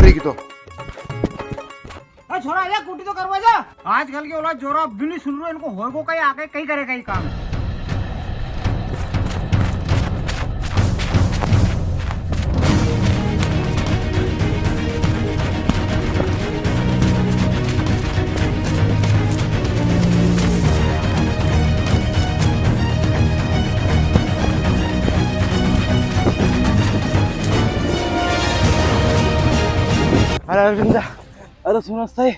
मारेगी तो। छोरा आजा कुटी तो करवा जा। आजकल के औलाद जोरा भी नहीं सुन रहे, इनको होएगो कहीं आके कहीं करे कहीं काम। अरे अरविंदा, अरे सुनो सही,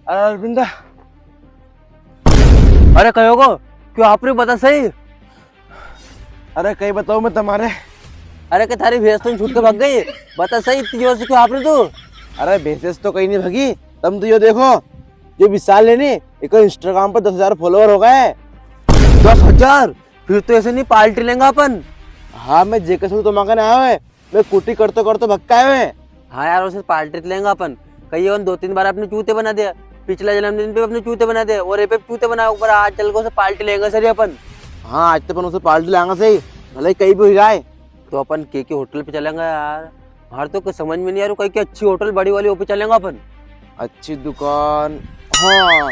अरे अरविंदा, अरे कहो को क्यों आप बता सही। अरे कहीं बताओ मैं तुम्हारे। अरे कि थारी भैंस तो छूट के भाग गई, बता सही इतनी जोर से क्यों आपने तू। अरे भैंसेस तो कहीं नहीं भागी, तुम तो ये देखो, जो विशाल है नी, एक इंस्टाग्राम पर 10,000 फॉलोअर हो गए। 10,000? फिर तो ऐसे नहीं पार्टी लेंगे अपन। हाँ मैं जेके से तुम्हारे ने आया हुए, मैं कुटी करते करते भक्का आए हुए। हाँ यार उसे पार्टी लेंगे अपन। कहीं 2-3 बार अपने चूते बना दिया, पिछला जन्मदिन पे अपने चूते बना दिया और ये पे चूते बना ऊपर। आज चल को पार्टी लेंगे सर अपन। हाँ आज तो अपन उसे पार्टी लाएंगे सही, भले ही कहीं भी हो जाए। तो अपन के होटल पे चलेंगे यार। हर तो कुछ समझ में नहीं यार, कहीं की अच्छी होटल बड़ी वाली वो पे चलेंगे अपन। अच्छी दुकान, हाँ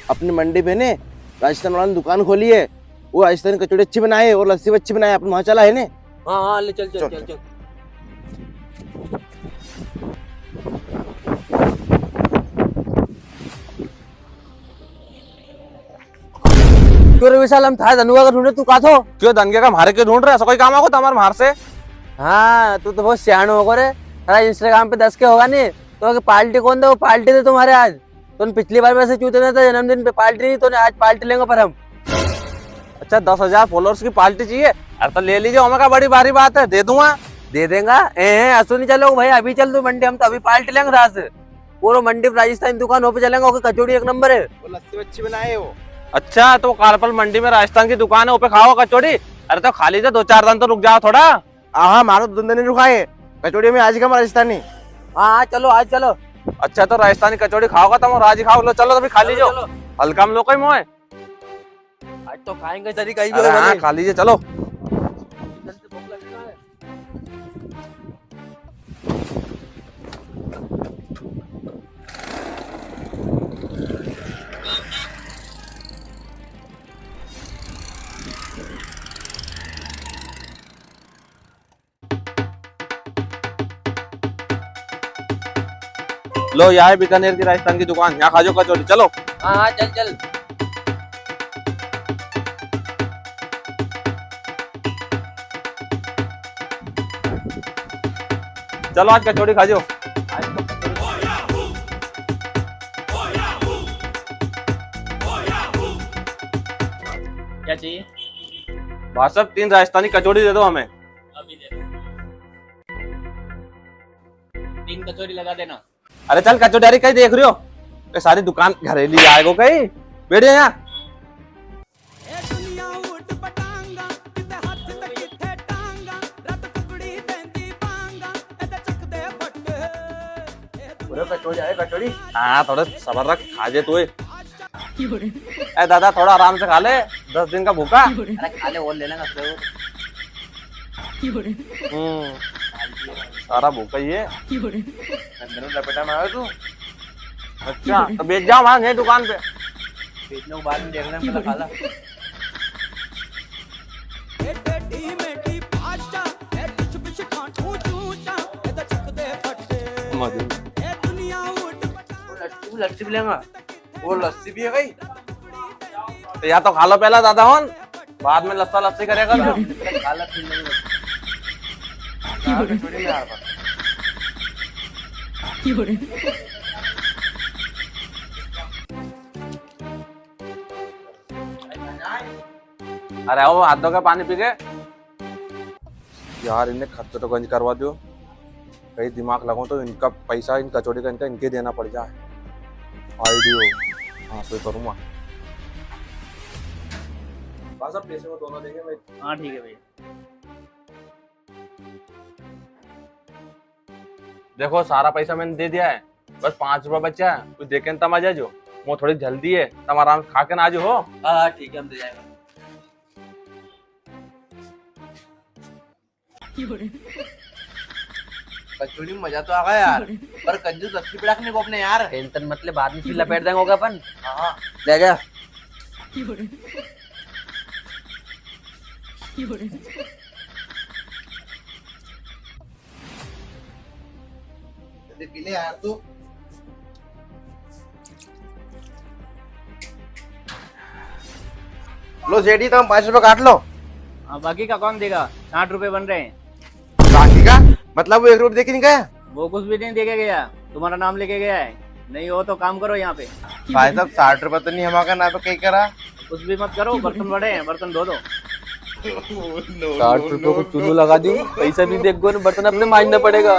अपनी मंडी पे ने राजस्थान वाला ने दुकान खोली है, वो राजस्थानी कचौड़ी अच्छी बनाए और लस्सी भी अच्छी बनाए, अपन वहाँ चला है ने। हाँ हाँ ले चल चल चल चल। विशाल हम था धनुआ का ढूंढे, तू कहा थो? क्यों धनगे का मारे क्यों ढूंढ रहे? ऐसा कोई काम होगा तुम्हारे मार से? हाँ तू तो बहुत सियान होगा रे। सारा इंस्टाग्राम पे 10 के होगा नहीं तो पार्टी कौन दे? वो पार्टी दे तुम्हारे आज। तुम पिछली बार वैसे चूते ना था जन्मदिन पे पार्टी नहीं, तो आज पार्टी लेंगे पर हम। अच्छा 10,000 फॉलोअर्स की पार्टी चाहिए? अरे तो ले लीजिए, हमें का बड़ी भारी बात है, दे दूंगा। दे देगा ऐसा नहीं चलो भाई, अभी चल तू मंडी, हम तो अभी पार्टी लेंगे रात से। पूरा मंडी राजस्थान दुकान हो पे चलेंगे, ओके कचौड़ी एक नंबर है। वो लस्सी अच्छी बनाए वो। अच्छा तो कारपल मंडी में राजस्थान की दुकान है, वो पे खाओ कचौड़ी? अरे तो खाली से 2-4 दिन तो रुक जाओ थोड़ा। हाँ हमारा तो धंधे नहीं रुकाए, कचौड़ी में आज का राजस्थानी। हाँ चलो आज चलो। अच्छा तो राजस्थानी कचौड़ी खाओगा तुम, राजी खाओ लो। चलो तो खा लीजिए, हल्का में लो कोई मोए। आज तो खाएंगे सरी कहीं अरे हाँ खा लीजिए चलो। लो यहाँ है बीकानेर की राजस्थान की दुकान, यहाँ खा जाओ कचौड़ी। चलो हाँ हाँ चल चल। चलो आज कचौड़ी खा जाओ। क्या चाहिए? भाई साहब 3 राजस्थानी कचौड़ी दे दो हमें। अभी दे दो। 3 कचौरी लगा देना। अरे चल कचौड़ी कहीं देख रहे हो? ये सारी दुकान घरेली आएगो कहीं, बैठे यहाँ। कचौड़ी आए कचौड़ी। हाँ थोड़ा सबर रख, खा जे तू। ए दादा थोड़ा आराम से खा ले, 10 दिन का भूखा। अरे खा ले और ले लेना। सारा भूखा ही है। लपेटा में आया तू। अच्छा तो बेच जाओ वहां नई दुकान पे। बेचने को बाद में देख लेंगे, खा ला। लस्सी भी लेंगा। वो लस्सी भी है भाई। तो या तो खा लो पहला दादा होन, बाद में लस्सा लस्सी करेगा तो। खा ला फिर लेंगे। कचौड़ी में आ रहा। अरे वो हाथों का पानी पी गए यार, इन्हें खर्च तो गंज करवा दो। कहीं दिमाग लगाओ तो इनका पैसा, इन कचौड़ी का इनका इनके देना पड़ जाए। आइडियो हाँ सही करूँगा। सब पैसे में दोनों देंगे मैं। हाँ ठीक है भैया। देखो सारा पैसा मैंने दे दिया है, बस 5 रुपया बचा है। कुछ देखे तम आ जाए जो, वो थोड़ी जल्दी है, तुम आराम से खा के ना आज हो। हाँ ठीक है हम दे जाएगा। कचौड़ी में मजा तो आ गया यार, पर कंजूस लस्सी पे रखने को अपने यार। टेंशन मत ले, बाद में फिर लपेट देंगे होगा अपन। हाँ ले जा। पी ले यार तू। लो जेडी तुम 5 रुपए काट लो। बाकी का कौन देगा? 60 रुपए बन रहे हैं। बाकी का मतलब वो 1 रुपए दे के नहीं गया? वो कुछ भी नहीं देके गया, तुम्हारा नाम लेके गया है। नहीं हो तो काम करो यहाँ पे। भाई साहब 60 रुपए तो नहीं हमारा ना, तो क्या करा? कुछ भी मत करो, बर्तन बड़े हैं, बर्तन धो दो। 60 रुपए को चुल्लू लगा दूं, पैसा भी देख गो, बर्तन अपने मांजना पड़ेगा।